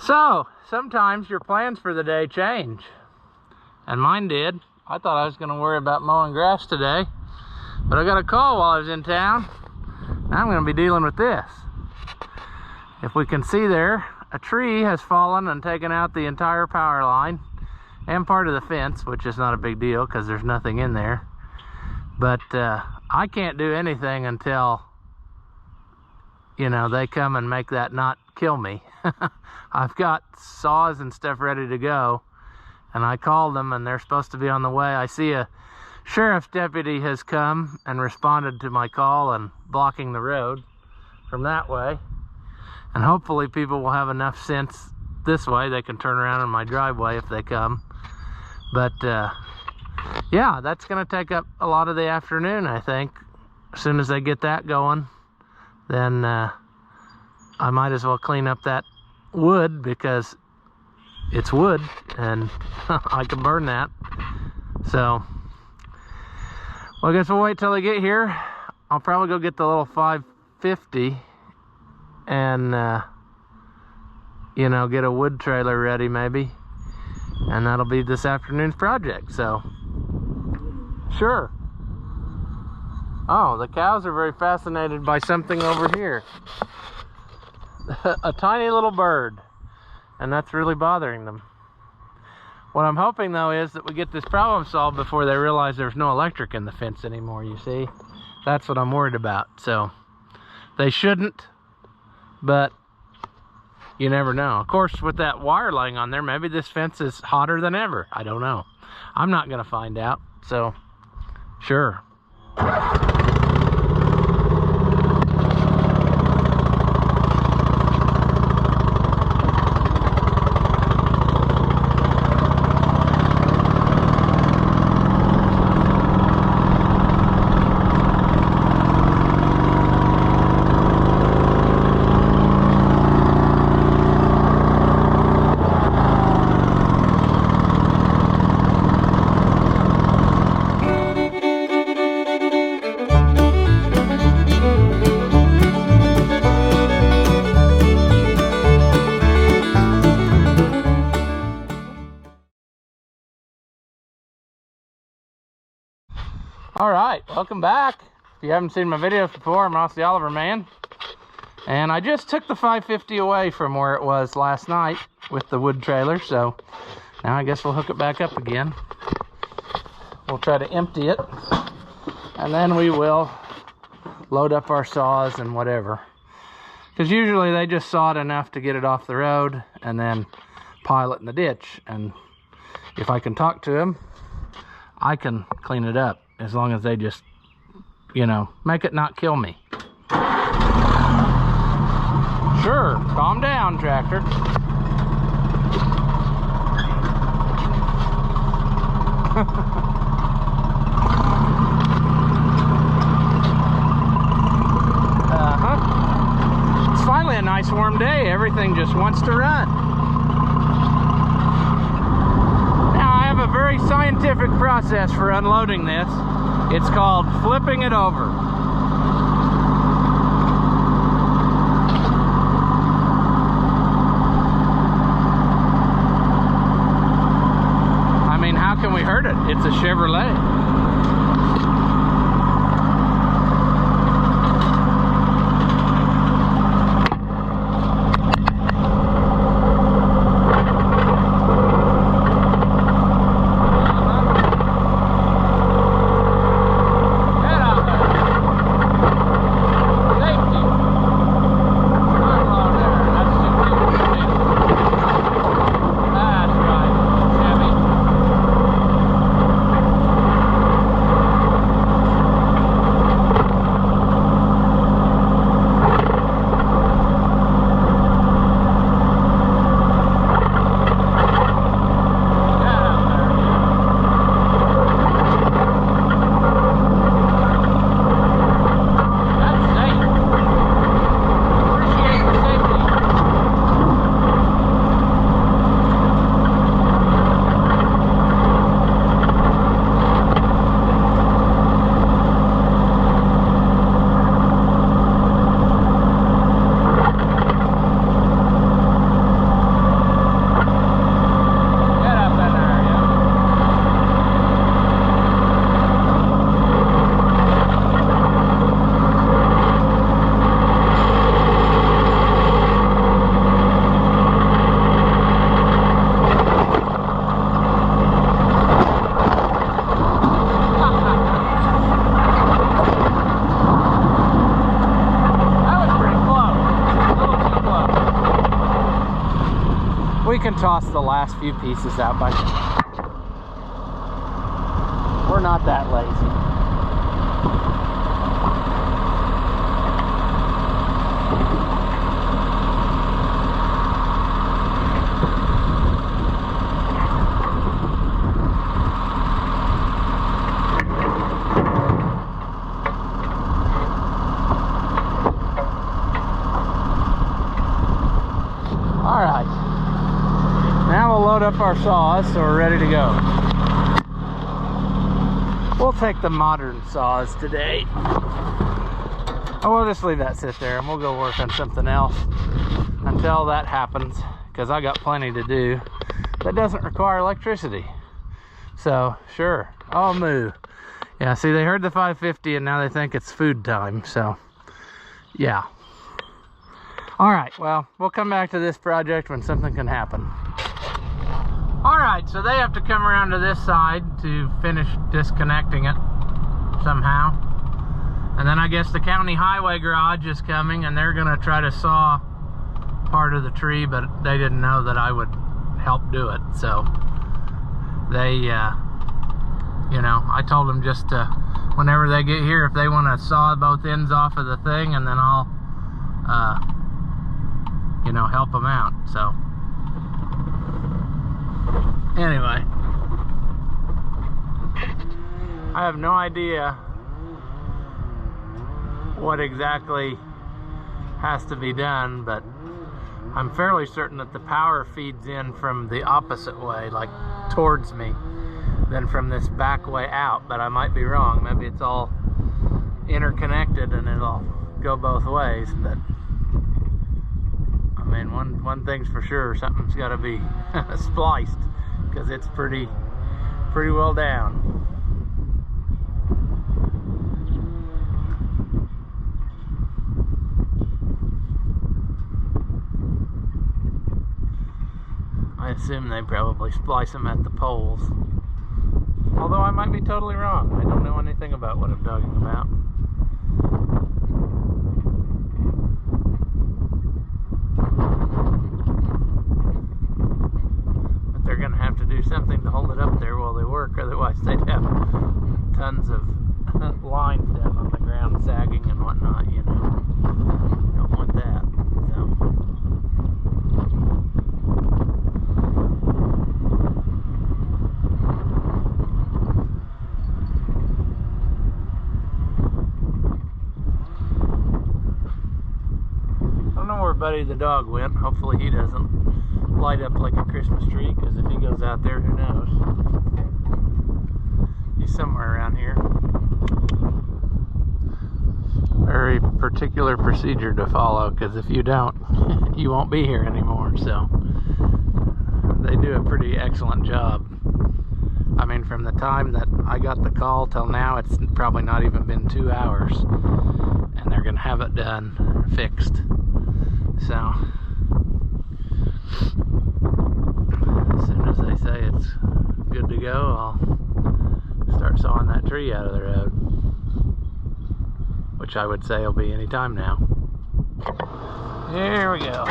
So, sometimes your plans for the day change. And mine did. I thought I was going to worry about mowing grass today. But I got a call while I was in town. Now I'm going to be dealing with this. If we can see there, a tree has fallen and taken out the entire power line and part of the fence, which is not a big deal because there's nothing in there. But I can't do anything until, you know, they come and make that not kill me. I've got saws and stuff ready to go, and I called them and they're supposed to be on the way. I see a sheriff's deputy has come and responded to my call and blocking the road from that way. And hopefully people will have enough sense this way they can turn around in my driveway if they come. But yeah, that's gonna take up a lot of the afternoon, I think. As soon as they get that going, then I might as well clean up that wood because it's wood and I can burn that. So, well, I guess we'll wait till they get here. I'll probably go get the little 550 and, you know, get a wood trailer ready maybe. And that'll be this afternoon's project, so. Sure. Oh, the cows are very fascinated by something over here. A tiny little bird, and that's really bothering them. What I'm hoping though is that we get this problem solved before they realize there's no electric in the fence anymore, you see. That's what I'm worried about. So they shouldn't, but you never know. Of course, with that wire laying on there, maybe this fence is hotter than ever. I don't know. I'm not gonna find out, so sure. All right, welcome back. If you haven't seen my videos before, I'm Ross the Oliver Man. And I just took the 550 away from where it was last night with the wood trailer. So now I guess we'll hook it back up again. We'll try to empty it. And then we will load up our saws and whatever. Because usually they just saw it enough to get it off the road and then pile it in the ditch. And if I can talk to them, I can clean it up. As long as they just, you know, make it not kill me. Sure, calm down, tractor. It's finally a nice warm day. Everything just wants to run. Now, I have a very scientific process for unloading this. It's called flipping it over. I mean, how can we hurt it? It's a Chevrolet. we can toss the last few pieces out by hand. We're not that lazy. Alright, now we'll load up our saws so we're ready to go. We'll take the modern saws today. Oh, we'll just leave that sit there and we'll go work on something else until that happens, because I got plenty to do that doesn't require electricity. So, sure, I'll move. Yeah, see, they heard the 550 and now they think it's food time, so yeah. Alright, well, we'll come back to this project when something can happen. Alright, so they have to come around to this side to finish disconnecting it somehow. And then I guess the county highway garage is coming and they're gonna try to saw part of the tree, but they didn't know that I would help do it. So they, you know, I told them just to, whenever they get here, if they wanna saw both ends off of the thing, and then I'll, you know, help them out. So anyway, I have no idea what exactly has to be done, but I'm fairly certain that the power feeds in from the opposite way, like towards me, than from this back way out, but I might be wrong. Maybe it's all interconnected and it'll go both ways, but I mean, one thing's for sure, something's got to be spliced, because it's pretty well down. I assume they probably splice them at the poles, although I might be totally wrong. I don't know anything about what I'm talking about. They're gonna have to do something to hold it up there while they work, otherwise they'd have tons of lines down on the ground sagging and whatnot, you know. Don't want that. So I don't know where Buddy the dog went. Hopefully he doesn't light up like a Christmas tree, because if he goes out there, who knows? He's somewhere around here. Very particular procedure to follow, because if you don't, you won't be here anymore. So they do a pretty excellent job. I mean, from the time that I got the call till now, it's probably not even been 2 hours, and they're gonna have it done, fixed. So as soon as they say it's good to go, I'll start sawing that tree out of the road, which I would say will be any time now. Here we go.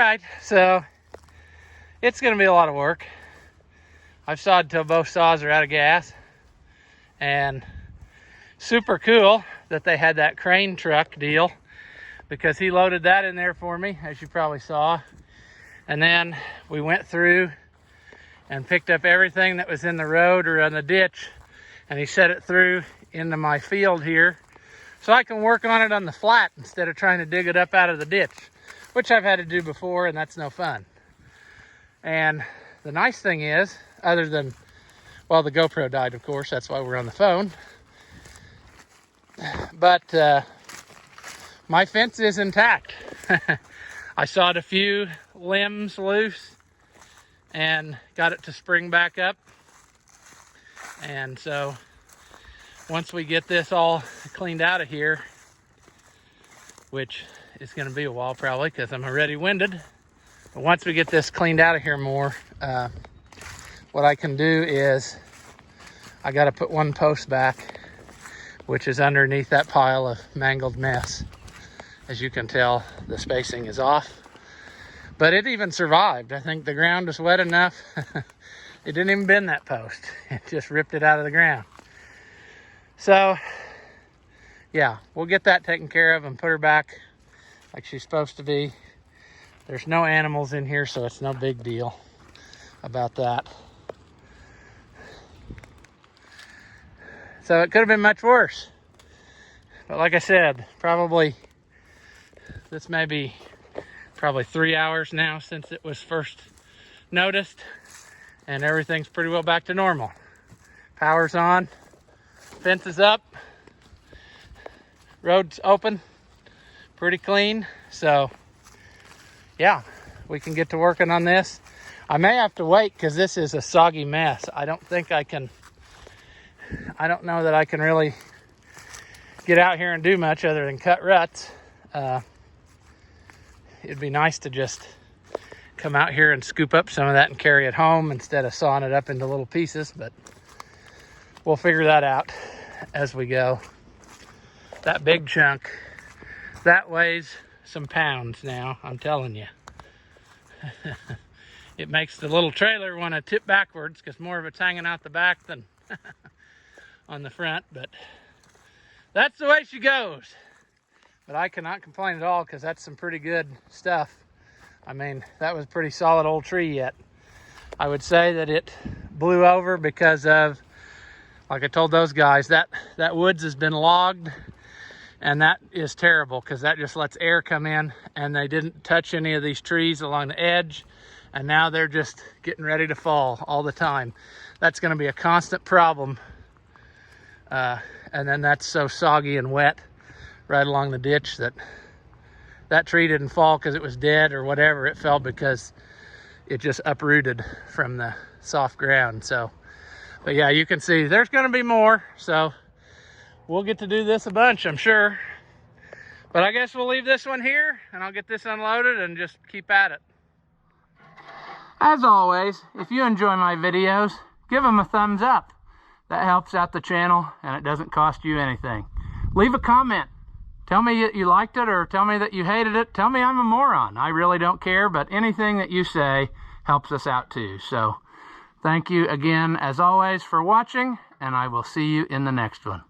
right, so it's gonna be a lot of work. I've sawed till both saws are out of gas, and super cool that they had that crane truck deal, because he loaded that in there for me, as you probably saw. And then we went through and picked up everything that was in the road or on the ditch, and he set it through into my field here, so I can work on it on the flat instead of trying to dig it up out of the ditch, which I've had to do before, and that's no fun. And the nice thing is, other than, well, the GoPro died, of course, that's why we're on the phone, but my fence is intact. I sawed a few limbs loose and got it to spring back up. And so once we get this all cleaned out of here, which is going to be a while probably because I'm already winded, but once we get this cleaned out of here more, what I can do is I got to put one post back, which is underneath that pile of mangled mess. As you can tell, the spacing is off, but it even survived. I think the ground was wet enough. It didn't even bend that post. It just ripped it out of the ground. So yeah, we'll get that taken care of and put her back like she's supposed to be. There's no animals in here, so it's no big deal about that. So it could have been much worse. But like I said, this may be probably 3 hours now since it was first noticed, and everything's pretty well back to normal. Power's on, fence is up, road's open, pretty clean. So yeah, we can get to working on this. I may have to wait because this is a soggy mess. I don't know that I can really get out here and do much other than cut ruts. It'd be nice to just come out here and scoop up some of that and carry it home instead of sawing it up into little pieces, but we'll figure that out as we go. That big chunk, that weighs some pounds now, I'm telling you. It makes the little trailer want to tip backwards because more of it's hanging out the back than on the front, but that's the way she goes. But I cannot complain at all because that's some pretty good stuff. I mean, that was a pretty solid old tree yet. I would say that it blew over because of, like I told those guys, that woods has been logged, and that is terrible because that just lets air come in, and they didn't touch any of these trees along the edge, and now they're just getting ready to fall all the time. That's going to be a constant problem. And then that's so soggy and wet right along the ditch that tree didn't fall because it was dead or whatever. It fell because it just uprooted from the soft ground. So, but yeah, you can see there's going to be more. So we'll get to do this a bunch, I'm sure. But I guess we'll leave this one here and I'll get this unloaded and just keep at it. As always, if you enjoy my videos, give them a thumbs up. That helps out the channel and it doesn't cost you anything. Leave a comment. Tell me that you liked it or tell me that you hated it. Tell me I'm a moron. I really don't care, but anything that you say helps us out too. So thank you again, as always, for watching, and I will see you in the next one.